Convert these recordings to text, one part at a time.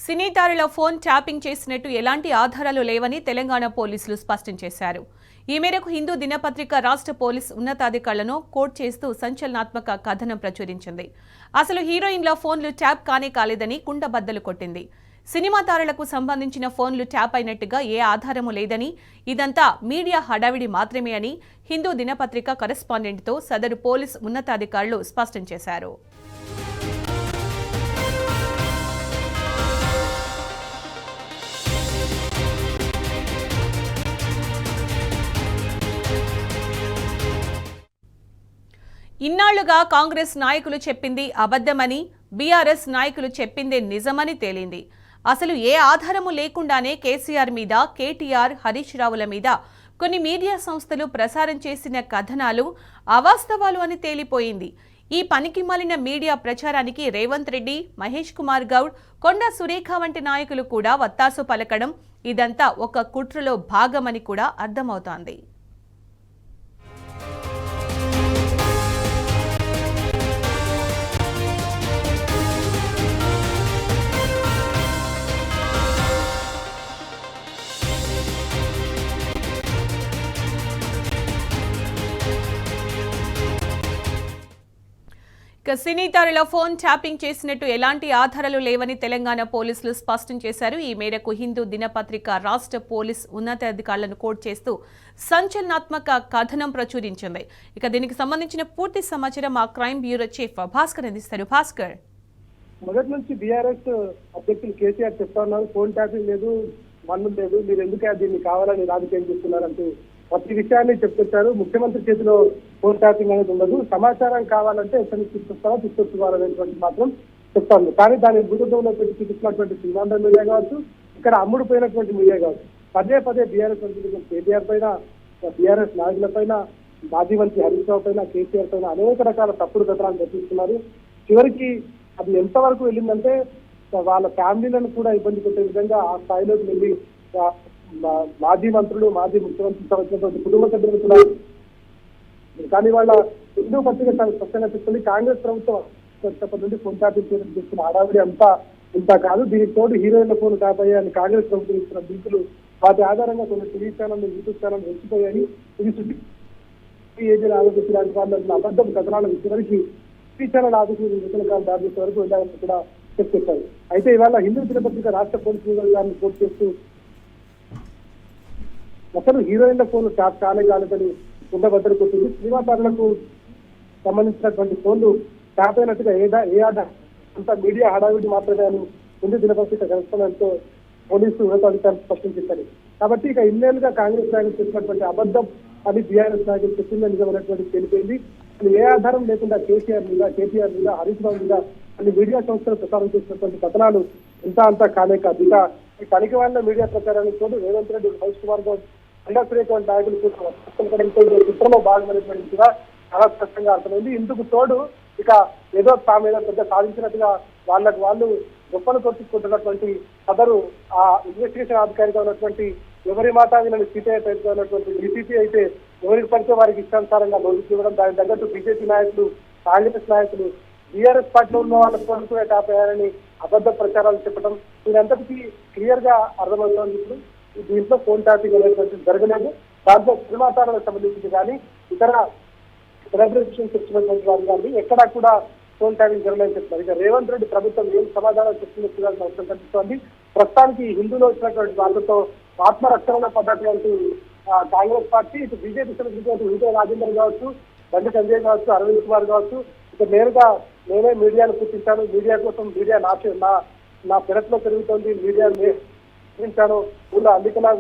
సినీ తారల phone tapping చేసినట్టు ఎలాంటి ఆధారాలు లేవని తెలంగాణ పోలీసులు స్పష్టం చేశారు. ఈ మేరకు హిందూ దినపత్రిక రాష్ట్ర పోలీస్ ఉన్నతాధికారులను కోట్ చేస్తూ సంచలనాత్మక కథనం ప్రచురించింది. అసలు హీరోయిన్ల ఫోన్లు ట్యాప్ కానే కాలేదని కుండబద్దలు కొట్టింది. సినిమా తారలకు సంబంధించిన ఫోన్లు ట్యాప్ అయినట్టుగా ఏ ఆధారమూ లేదని, ఇదంతా మీడియా హడావిడి మాత్రమే అని హిందూ దినపత్రిక కరెస్పాండెంట్తో సదరు పోలీస్ ఉన్నతాధికారులు స్పష్టం చేశారు. ఇన్నాళ్లుగా కాంగ్రెస్ నాయకులు చెప్పింది అబద్ధమని, బీఆర్ఎస్ నాయకులు చెప్పిందే నిజమని తేలింది. అసలు ఏ ఆధారము లేకుండానే కేసీఆర్ మీద, కేటీఆర్, హరీష్ రావుల మీద కొన్ని మీడియా సంస్థలు ప్రసారం చేసిన కథనాలు అవాస్తవాలు అని తేలిపోయింది. ఈ పనికిమాలిన మీడియా ప్రచారానికి రేవంత్ రెడ్డి, మహేష్ కుమార్ గౌడ్, కొండా సురేఖ వంటి నాయకులు కూడా వత్తాసు పలకడం ఇదంతా ఒక కుట్రలో భాగమని కూడా అర్థమవుతోంది. సినీ తారల ఫోన్ ట్యాపింగ్ చేసినట్టు ఎలాంటి ఆధారాలు లేవని తెలంగాణ పోలీసులు స్పష్టం చేశారు. ఈ మేరకు హిందూ దినపత్రిక రాష్ట్ర పోలీస్ ఉన్నతాధికారులను కోట్ చేస్తూ సంచలనాత్మక కథనం ప్రచురించింది. ఇక దీనికి సంబంధించిన పూర్తి సమాచారం మా క్రైమ్ బ్యూరో చీఫ్ భాస్కర్ అందిస్తారు. భాస్కర్, మొదటి నుంచి బీఆర్ఎస్ అధ్యక్షులు కేసీఆర్ చెప్తున్నారు, ఫోన్ ట్యాపింగ్ లేదు, మన్ను లేదు, మీరు ఎందుకు దీన్ని కావాలని రాజకీయం చేస్తున్నారంటూ ప్రతి విషయాన్ని చెప్తుంటారు. ముఖ్యమంత్రి చేతిలో ఫోన్ ట్యాపింగ్ అనేది ఉండదు, సమాచారం కావాలంటే ఎక్కడి నుంచి తీసుకొస్తారనేటువంటి మాత్రం చెప్తాను. కానీ దాని భూతంలో పెట్టి చూపిస్తున్నటువంటి శ్రీమాంధ్ర మీడియా కావచ్చు, ఇక్కడ అమ్ముడుపోయినటువంటి మీడియా కావచ్చు, పదే పదే బీఆర్ఎస్ మంత్రి కేటీఆర్ పైన, బీఆర్ఎస్ నాయకుల పైన, మాజీ మంత్రి హరీష్ రావు పైన, కేసీఆర్ పైన అనేక రకాల తప్పుడు కథనాలు చర్చిస్తున్నారు. చివరికి అది ఎంతవరకు వెళ్ళిందంటే వాళ్ళ ఫ్యామిలీలను కూడా ఇబ్బంది పెట్టే విధంగా ఆ స్థాయిలోకి వెళ్ళి మాజీ మంత్రులు, మాజీ ముఖ్యమంత్రి వచ్చినటువంటి కుటుంబ సభ్యులు కూడా. కానీ వాళ్ళ హిందూ పత్రిక స్పష్టంగా చెప్తుంది, కాంగ్రెస్ ప్రభుత్వం నుండి ఫోన్ ట్యాపింగ్ చేస్తున్న హడావిడి అంతా ఇంత కాదు, దీనికి తోడు హీరోయిన్ల ఫోన్ ట్యాప్ అయ్యాయని కాంగ్రెస్ ప్రభుత్వం ఇస్తున్న బిల్లులు, వాటి ఆధారంగా కొన్ని టీవీ ఛానల్, యూట్యూబ్ ఛానల్ రెచ్చిపోయాయి. ఇది ఏజీల ఆలోచించి లాంటి వాళ్ళు అబద్ధం కథనాలను చివరికి టీవీ ఛానల్ ఆలోచించి విషయాలు దాడి చేసే వరకు వెళ్ళాలని కూడా చెప్తారు. అయితే ఇవాళ హిందూ దినపత్రిక రాష్ట్ర పోలీసు గారిని కోర్టు చేస్తూ అసలు హీరోయిన్ల ఫోన్లు ట్యాప్ కాలేదని ఉండబద్దలు కొట్టింది. సినిమా తారలకు సంబంధించినటువంటి ఫోన్లు ట్యాప్ అయినట్టుగా ఏ ఆధారం అంత మీడియా హడావిడి మాత్రమే అని హిందూ దినపత్రిక కరెస్పాండెంట్తో పోలీసు ఉన్నతాధికారులు స్పష్టం చేశారు. కాబట్టి ఇక ఇన్నేళ్లుగా కాంగ్రెస్ నాయకులు చెప్పినటువంటి అబద్ధం అని బీఆర్ఎస్ నాయకులు చెప్పిందని నిజమైనటువంటి తెలిపింది. ఏ ఆధారం లేకుండా కేటీఆర్ మీద, హరీష్ రావు మీద అన్ని మీడియా సంస్థలు ప్రచారం చేసినటువంటి కథనాలు అంతా కానే కాదు. ఇక ఈ పనికి వాళ్ళ మీడియా ప్రచారానికి తోడు రేవంత్ రెడ్డి, మహేష్ కుమార్ గౌడ్, కొండా సురేఖ వంటి నాయకులు కూడా చిత్రంలో భాగమైనటువంటి కూడా చాలా స్పష్టంగా అర్థమైంది. ఇందుకు తోడు ఇక ఏదో తామేదో పెద్ద సాధించినట్టుగా వాళ్ళు గొప్పలు కొట్టుకుంటున్నటువంటి సదరు ఆ ఇన్వెస్టిగేషన్ అధికారిగా ఉన్నటువంటి ఎవరి మాట వీళ్ళని సిపిఐ టైప్గా ఉన్నటువంటి డీసీపీ అయితే ఎవరికి పడితే వారికి ఇష్టానుసారంగా నోటీసులు ఇవ్వడం, దానికి తగ్గట్టు బీజేపీ నాయకులు, కాంగ్రెస్ నాయకులు, బీఆర్ఎస్ పార్టీలో ఉన్న వాళ్ళకు కూడా ట్యాప్ అయ్యారని అబద్ధ ప్రచారాలు చెప్పడం, దీనంతటికీ క్లియర్ గా అర్థమవుతోంది. ఇప్పుడు దీంట్లో ఫోన్ ట్యాపింగ్ అనేటువంటి జరగలేదు. దాంట్లో సినిమా తారలకు సంబంధించి కానీ ఇతర సెలబ్రేషన్స్ వచ్చినటువంటి వారు కానీ ఎక్కడా కూడా ఫోన్ ట్యాపింగ్ జరగలేదని చెప్తున్నారు. ఇక రేవంత్ రెడ్డి ప్రభుత్వం ఏం సమాధానం చెప్తున్నట్టుగా అవసరం కనిపిస్తోంది. ప్రస్తుతానికి హిందూలో వచ్చినటువంటి వాళ్ళతో ఆత్మరక్షణలో పడ్డటువంటి కాంగ్రెస్ పార్టీ, ఇటు బీజేపీ సంబంధించినటువంటి విజయ రాజేందర్ కావచ్చు, బండి సంజయ్ కావచ్చు, అరవింద్ కుమార్ కావచ్చు, ఇక నేనే మీడియాను పుట్టించాను, మీడియా కోసం మీడియా నా పెరట్లో పెరుగుతోంది, మీడియా నేర్పించాను, ఊళ్ళో అందుకలా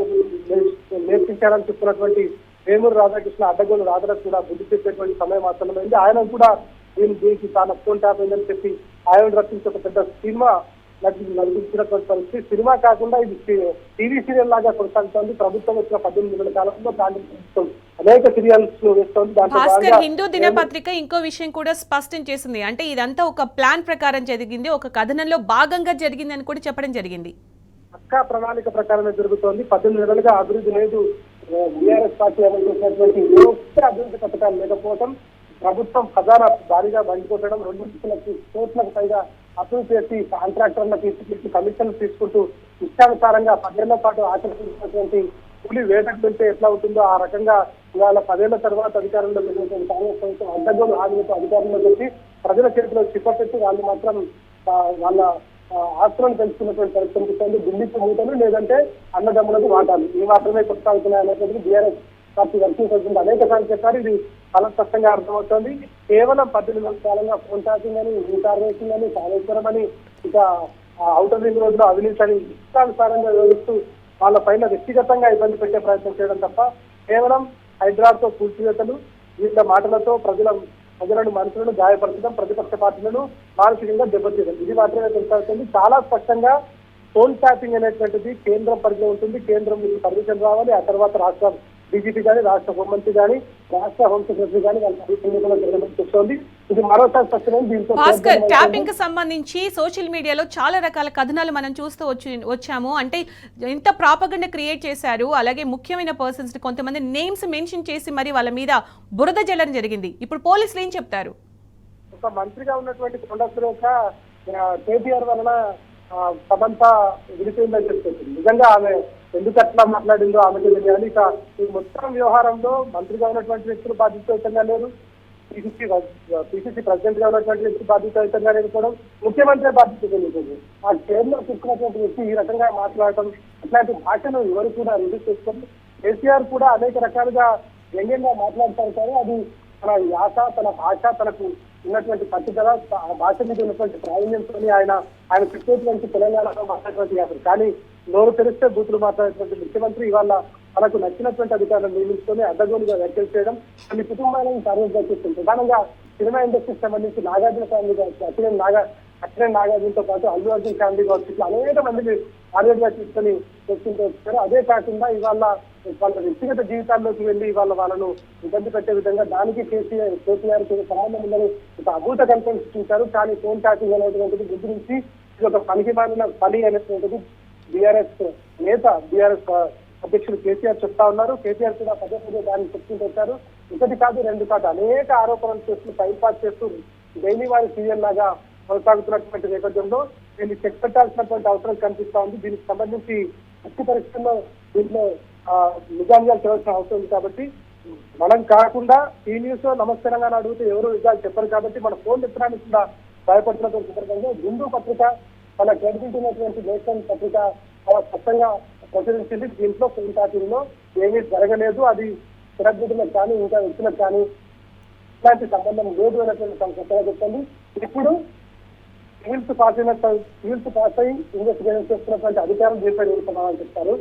నేర్పించానని చెప్తున్నటువంటి వేమూరు రాధాకృష్ణ, అడ్డగోలు రాధలకు కూడా బుద్ధి చెప్పేటువంటి సమయం ఆసన్నమైంది. ఆయన కూడా దీనికి తాను ఫోన్ ట్యాప్ అయిందని చెప్పి ఆయన రక్షించి ఒక పెద్ద సినిమా నడిపించినటువంటి పరిస్థితి. సినిమా కాకుండా ఇది టీవీ సీరియల్ లాగా కొనసాగుతోంది. ప్రభుత్వం వచ్చిన 18 నెలల కాలంలో కాంగ్రెస్ ప్రభుత్వం అనేక సీరియల్స్ వేస్తోంది. భాస్కర్, హిందూ దినపత్రిక ఇంకో విషయం కూడా స్పష్టం చేసింది, అంటే ఇదంతా ఒక ప్లాన్ ప్రకారం జరిగింది, ఒక కథనంలో భాగంగా జరిగింది అని కూడా చెప్పడం జరిగింది. పక్కా ప్రణాళిక ప్రకారమే జరుగుతోంది. 18 నెలలుగా అభివృద్ధి లేదు. బీఆర్ఎస్ పార్టీ అమలు చేసినటువంటి అభివృద్ధి పథకాలు లేకపోవడం, ప్రభుత్వం ఖజానా భారీగా బండికొట్టడం, 2 కోట్లకు పైగా అప్రూవ్ చేసి కాంట్రాక్టర్లను తీసుకెళ్లి కమిషన్లు తీసుకుంటూ ఇష్టానుసారంగా 10 ఏళ్ల పాటు ఆచరించినటువంటి కూలి వేటకు వెళ్తే ఎట్లా ఉంటుందో ఆ రకంగా ఇవాళ 10 ఏళ్ల తర్వాత అధికారంలో వెళ్ళినటువంటి కాంగ్రెస్ ప్రభుత్వం అడ్డగోలు హామీలతో అధికారంలో పెట్టి ప్రజల చేతిలో చిప్పపెట్టి వాళ్ళు మాత్రం వాళ్ళ ఆస్తులను పెంచుకున్నటువంటి పరిస్థితి కనిపిస్తుంది. ఢిల్లీకి మూటలు లేదంటే అన్నదమ్ములకు వాటాలు ఇవి మాత్రమే కొనసాగుతున్నాయి అనేటువంటి బీఆర్ఎస్ పార్టీ వర్కింగ్ ప్రెసిడెంట్ అనేక సార్లు చెప్పారు. ఇది చాలా స్పష్టంగా అర్థమవుతోంది. కేవలం 18 నెలల కాలంగా ఫోన్ ట్యాపింగ్ అని, రీకార్వేషన్ అని, కాళేశ్వరం అని, ఇక ఔటర్ రింగ్ రోడ్ లో అవినీతి అని ఇష్టానుసారంగా వివరిస్తూ వాళ్ళ పైన వ్యక్తిగతంగా ఇబ్బంది పెట్టే ప్రయత్నం చేయడం తప్ప కేవలం హైదరాబాద్తో కూల్చివేతలు, వీళ్ళ మాటలతో ప్రజలను మనుషులను గాయపరచడం, ప్రతిపక్ష పార్టీలను మానసికంగా దెబ్బతీయడం ఇది మాత్రమే కొనసాగుతుంది. చాలా స్పష్టంగా ఫోన్ ట్యాపింగ్ అనేటువంటిది కేంద్రం పరిధిలో ఉంటుంది. కేంద్రం నుంచి పర్మిషన్ రావాలి. ఆ తర్వాత రాష్ట్ర డీజీపీ కానీ, రాష్ట్ర హోంమంత్రి కానీ, రాష్ట్ర హోం సెక్రటరీ కానీ వాళ్ళ పర్మిషన్ జరగడం చూస్తోంది. ఇది మరోసారి స్పష్టమైన దీంతో భాస్కర్, ట్యాపింగ్ కి సంబంధించి సోషల్ మీడియాలో చాలా రకాల కథనాలు మనం చూస్తూ వచ్చాము. అంటే ఎంత ప్రాపగండా క్రియేట్ చేశారు. అలాగే ముఖ్యమైన పర్సన్స్ కొంతమంది నేమ్స్ మెన్షన్ చేసి మరి వాళ్ళ మీద బురద జల్లడం జరిగింది. ఇప్పుడు పోలీసులు ఏం చెప్తారు? ఒక మంత్రిగా ఉన్నటువంటి కొండ సురేఖ కేటీఆర్ వలన సమంతా విడిపోయిందని చెప్తుంది. నిజంగా ఆమె ఎందుకు అట్లా మాట్లాడిందో ఆమెకు తెలియాలి. ఇక ఈ మొత్తం వ్యవహారంలో మంత్రిగా ఉన్నటువంటి వ్యక్తులు బాధ్యతయుతంగా లేరు, పిసిసి ప్రెసిడెంట్ గా ఉన్నటువంటి వ్యక్తి బాధ్యతయుతంగా లేకపోవడం, ముఖ్యమంత్రి బాధ్యత తెలియదు. ఆ చైర్లో తీసుకున్నటువంటి వ్యక్తి ఈ రకంగా మాట్లాడటం, అట్లాంటి భాషను ఎవరు కూడా రిలీజ్ చేసుకోండి. కేసీఆర్ కూడా అనేక రకాలుగా వ్యంగ్యంగా మాట్లాడతారు కానీ అది తన యాస, తన భాష, తనకు ఉన్నటువంటి పట్టుదల, భాష మీద ఉన్నటువంటి ప్రావీణ్యంతో ఆయన చెప్పేటువంటి తెలంగాణలో మాట్లాడేటువంటి యాసలు. కానీ నోరు తెరిస్తే బూతులు మాట్లాడేటువంటి ముఖ్యమంత్రి ఇవాళ తనకు నచ్చినటువంటి అధికారులను నియమించుకొని అడ్డగోలుగా వ్యాఖ్యలు చేయడం కొన్ని కుటుంబాలను టార్గెట్ చేస్తుంది. ప్రధానంగా సినిమా ఇండస్ట్రీకి సంబంధించి నాగార్జున ఫ్యామిలీ అక్కినేని నాగార్జునతో పాటు అల్లు అర్జున్ ఫ్యామిలీ కావచ్చు, ఇట్లా అనేక మందిని టార్గెట్గా తీసుకొని చేసుకుంటూ వచ్చారు. అదే కాకుండా ఇవాళ వాళ్ళ వ్యక్తిగత జీవితాల్లోకి వెళ్ళి వాళ్ళను ఇబ్బంది పెట్టే విధంగా దానికి కేసీఆర్ సంబంధం ఉందని ఒక అభూత కల్పన సృష్టించారు. కానీ ఫోన్ ట్యాపింగ్ అనేటువంటిది గురించి ఇది ఒక పనికి మాలిన పని అనేటువంటిది బీఆర్ఎస్ నేత, బీఆర్ఎస్ అధ్యక్షులు కేసీఆర్ చెప్తా ఉన్నారు. కేసీఆర్ కూడా పదే దాన్ని చెప్తుంటూ వచ్చారు. ఒకటి కాదు, రెండు కాదు, అనేక ఆరోపణలు చేస్తూ టైం పాస్ చేస్తూ డైలీ వారి సీఎం లాగా కొనసాగుతున్నటువంటి నేపథ్యంలో దీన్ని చెక్ పెట్టాల్సినటువంటి అవసరం కనిపిస్తా ఉంది. దీనికి సంబంధించి అతి పరీక్షల్లో దీంట్లో నిజానిజాలు చేయాల్సిన అవసరం ఉంది. కాబట్టి మనం కాకుండా ఈ న్యూస్ నమస్తే తెలంగాణ అడిగితే ఎవరు నిజాలు చెప్పరు కాబట్టి మన ఫోన్ ఎత్తడానికి కూడా భయపడుతున్నటువంటి సందర్భంగా హిందూ పత్రిక తన క్రెడిబిలిటీ ఉన్నటువంటి నేషన్ పత్రిక చాలా స్పష్టంగా ప్రచురించింది. దీంట్లో ఫోన్ ట్యాపింగ్ లో ఏమీ జరగలేదు, అది సెలబ్రిటీలకు కానీ ఇంకా వ్యక్తులకు కానీ ఇలాంటి సంబంధం లేదు అనేటువంటి స్పష్టంగా చెప్తుంది. ఇప్పుడు సివిల్స్ పాస్ అయి ఇన్వెస్టిగేషన్ చేస్తున్నటువంటి అధికారులు దీనిపై నిలుపుతున్నారని చెప్తారు.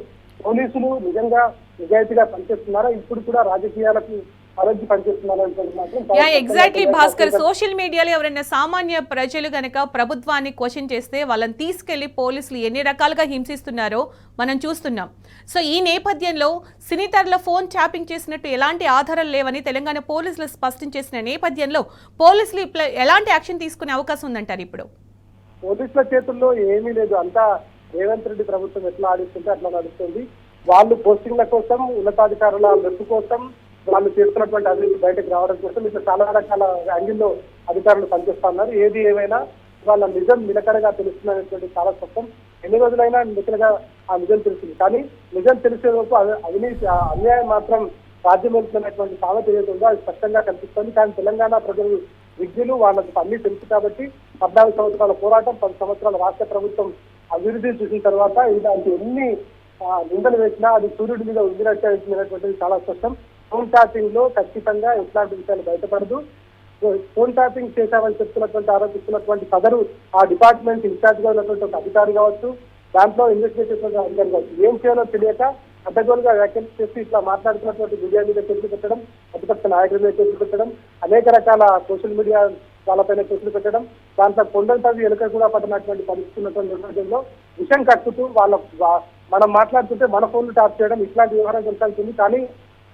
పోలీసులు నిజంగా నిజాయితీగా పనిచేస్తున్నారా, ఇప్పుడు కూడా రాజకీయాలకు ఆరోగ్య పనిచేస్తున్నారా? ఎగ్జాక్ట్లీ భాస్కర్, సోషల్ మీడియాలో ఎవరైనా సామాన్య ప్రజలు గనక ప్రభుత్వాన్ని క్వశ్చన్ చేస్తే వాళ్ళని తీసుకెళ్లి పోలీసులు ఎన్ని రకాలుగా హింసిస్తున్నారో మనం చూస్తున్నాం. సో ఈ నేపథ్యంలో సినీతరుల ఫోన్ ట్యాపింగ్ చేసినట్టు ఎలాంటి ఆధారాలు లేవని తెలంగాణ పోలీసులు స్పష్టం చేసిన నేపథ్యంలో పోలీసులు ఎలాంటి యాక్షన్ తీసుకునే అవకాశం ఉందంటారు? ఇప్పుడు పోలీసుల చేతుల్లో ఏమీ లేదు, అంతా రేవంత్ రెడ్డి ప్రభుత్వం ఎట్లా ఆడిస్తుంటే అట్లా నడుస్తుంది. వాళ్ళు పోస్టింగ్ల కోసం, ఉన్నతాధికారుల మెప్పు కోసం, వాళ్ళు చేస్తున్నటువంటి అభివృద్ధి బయటకు రావడం కోసం ఇట్లా చాలా రకాల యాంగిల్లో అధికారులు పనిచేస్తా ఉన్నారు. ఏది ఏమైనా వాళ్ళ నిజం నిలకడగా తెలుస్తున్నటువంటి చాలా స్పష్టం. ఎన్ని రోజులైనా నిలకడగా ఆ నిజం తెలుస్తుంది. కానీ నిజం తెలిసేలోపు అవినీతి, అన్యాయం మాత్రం రాజ్యం వెళ్తున్నటువంటి సామెత ఏదైతే ఉందో అది స్పష్టంగా కనిపిస్తుంది. కానీ తెలంగాణ ప్రజలు విద్యులు వాళ్ళకి అన్ని తెలుసు కాబట్టి 14 సంవత్సరాల పోరాటం, 10 సంవత్సరాల రాష్ట్ర ప్రభుత్వం అభివృద్ధి చూసిన తర్వాత ఇలాంటి ఎన్ని నిందలు వేసినా అది సూర్యుడి మీద ఉద్దినటువంటిది చాలా స్పష్టం. ఫోన్ ట్యాపింగ్ లో ఖచ్చితంగా ఎట్లాంటి విషయాలు బయటపడదు. ఫోన్ ట్యాపింగ్ చేశామని చెప్తున్నటువంటి ఆరోపిస్తున్నటువంటి సదరు ఆ డిపార్ట్మెంట్ ఇన్ఛార్జ్ గా ఉన్నటువంటి ఒక అధికారి కావచ్చు, దాంట్లో ఇన్వెస్టిగేట్ చేసిన అధికారి కావచ్చు, ఏం చేయాలో తెలియక అడ్డగోలుగా వ్యాఖ్యలు చేసి ఇట్లా మాట్లాడుతున్నటువంటి మీడియా మీద కేసులు పెట్టడం, ప్రతిపక్ష నాయకుల మీద కేసులు పెట్టడం, అనేక రకాల సోషల్ మీడియా వాళ్ళపైన కేసులు పెట్టడం, దాంట్లో కొండంతవి ఎలుక కూడా పడినటువంటి పరిస్థితి ఉన్నటువంటి నేపథ్యంలో విషయం కట్టుతూ మనం మాట్లాడుతుంటే మన ఫోన్లు ట్యాప్ చేయడం ఇట్లాంటి వ్యవహారం కొనసాగుతుంది. కానీ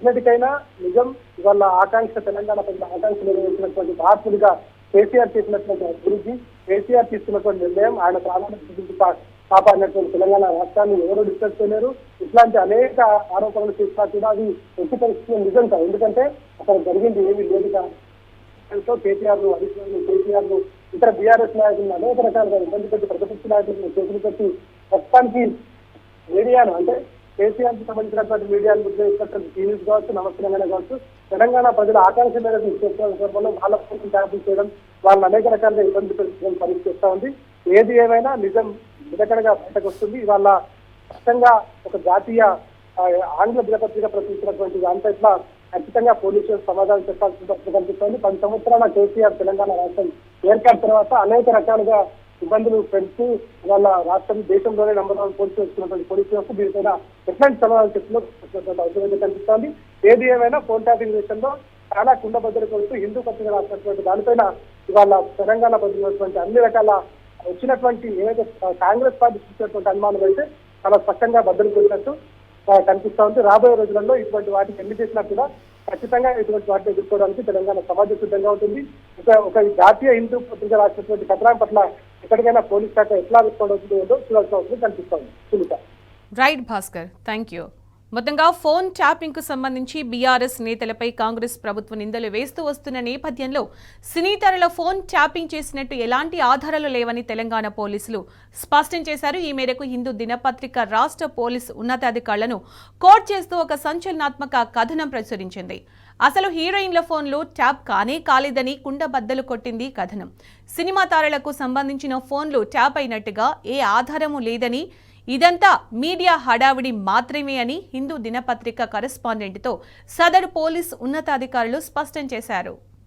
అన్నిటికైనా నిజం ఇవాళ ఆకాంక్ష, తెలంగాణ ప్రజల ఆకాంక్ష నెరవేర్చినటువంటి మహాత్ముడిగా కేసీఆర్ చేసినటువంటి అభివృద్ధి, కేసీఆర్ తీసుకున్నటువంటి నిర్ణయం, ఆయన ప్రాధాన్యత కాపాడినటువంటి తెలంగాణ రాష్ట్రాన్ని ఎవరు డిస్కస్ చేయలేరు. ఇట్లాంటి అనేక ఆరోపణలు చేసినా కూడా అది ఎట్టి పరిస్థితుల్లో నిజం కాదు. ఎందుకంటే అక్కడ జరిగింది ఏమీ లేదు. కేసీఆర్ ను ఇతర బీఆర్ఎస్ నాయకులను అనేక రకాలుగా ఇబ్బంది పెట్టి ప్రతిపక్ష నాయకులను చేతులు పెట్టి ప్రస్తుతానికి మీడియాను అంటే కేసీఆర్ కి సంబంధించినటువంటి మీడియాను గుర్తించినటువంటి టీవీస్ కావచ్చు, నమస్తే తెలంగాణ కావచ్చు, తెలంగాణ ప్రజల ఆకాంక్ష మేరకు సందర్భంలో వాళ్ళ కోసం ట్యాపింగ్ చేయడం, వాళ్ళని అనేక రకాలుగా ఇబ్బంది పెట్టడం పరిస్థితి చేస్తా ఉంది. ఏది ఏమైనా నిజం నిలకడగా బయటకు వస్తుంది. ఇవాళ స్పష్టంగా ఒక జాతీయ ఆంగ్ల దినపత్రిక ప్రచురించినటువంటి దాంట్లో ఖచ్చితంగా పోలీసులు సమాధానం చెప్పాల్సిన పరిస్థితి కనిపిస్తోంది. 10 సంవత్సరాల కేసీఆర్ తెలంగాణ రాష్ట్రం ఏర్పాటు తర్వాత అనేక రకాలుగా ఇబ్బందులు పెంచుతూ వాళ్ళ రాష్ట్రం దేశంలోనే నంబర్ 1 పోలీసులు వచ్చినటువంటి పోలీసులకు దీనిపైన ఎట్లాంటి సమాధానం చెప్తున్నటువంటి అవసరం కనిపిస్తోంది. ఏది ఏమైనా ఫోన్ ట్యాపింగ్ విషయంలో చాలా కుండబద్దలు కొడుతూ హిందూ పత్రిక రాసినటువంటి దానిపైన ఇవాళ తెలంగాణ ప్రజలటువంటి అన్ని రకాల వచ్చినటువంటి ఏదైతే కాంగ్రెస్ పార్టీ చూసినటువంటి అనుమానం అయితే చాలా స్పష్టంగా బద్దలు కొట్టినట్టు కనిపిస్తా ఉంది. రాబోయే రోజులలో ఇటువంటి వాటికి ఎన్ని చేసినా కూడా ఖచ్చితంగా ఇటువంటి వాటిని ఎదుర్కోవడానికి తెలంగాణ సమాజం సిద్ధంగా ఉంటుంది. ఒక జాతీయ హిందూ పత్రిక రాసినటువంటి కథనం పట్ల ఎక్కడికైనా పోలీస్ శాఖ ఎట్లా రెస్పాండ్ అవుతుందో చూడాల్సిన అవసరం కనిపిస్తోంది. Sunitha. Right Bhaskar, thank you. మొత్తంగా ఫోన్ ట్యాపింగ్ కు సంబంధించి బీఆర్ఎస్ నేతలపై కాంగ్రెస్ ప్రభుత్వం నిందలు వేస్తూ వస్తున్న నేపథ్యంలో సినీతారల ఫోన్ ట్యాపింగ్ చేసినట్టు ఎలాంటి ఆధారాలు లేవని తెలంగాణ పోలీసులు స్పష్టం చేశారు. ఈ మేరకు హిందూ దినపత్రిక రాష్ట్ర పోలీసు ఉన్నతాధికారులను కోట్ చేస్తూ ఒక సంచలనాత్మక కథనం ప్రచురించింది. అసలు హీరోయిన్ల ఫోన్లు ట్యాప్ కానే కాలేదని కుండబద్దలు కొట్టింది కథనం. సినిమా తారలకు సంబంధించిన ఫోన్లు ట్యాప్ అయినట్టుగా ఏ ఆధారము లేదని, ఇదంతా మీడియా హడావిడి మాత్రమే అని హిందూ దినపత్రిక కరెస్పాండెంట్తో సదరు పోలీస్ ఉన్నతాధికారులు స్పష్టం చేశారు.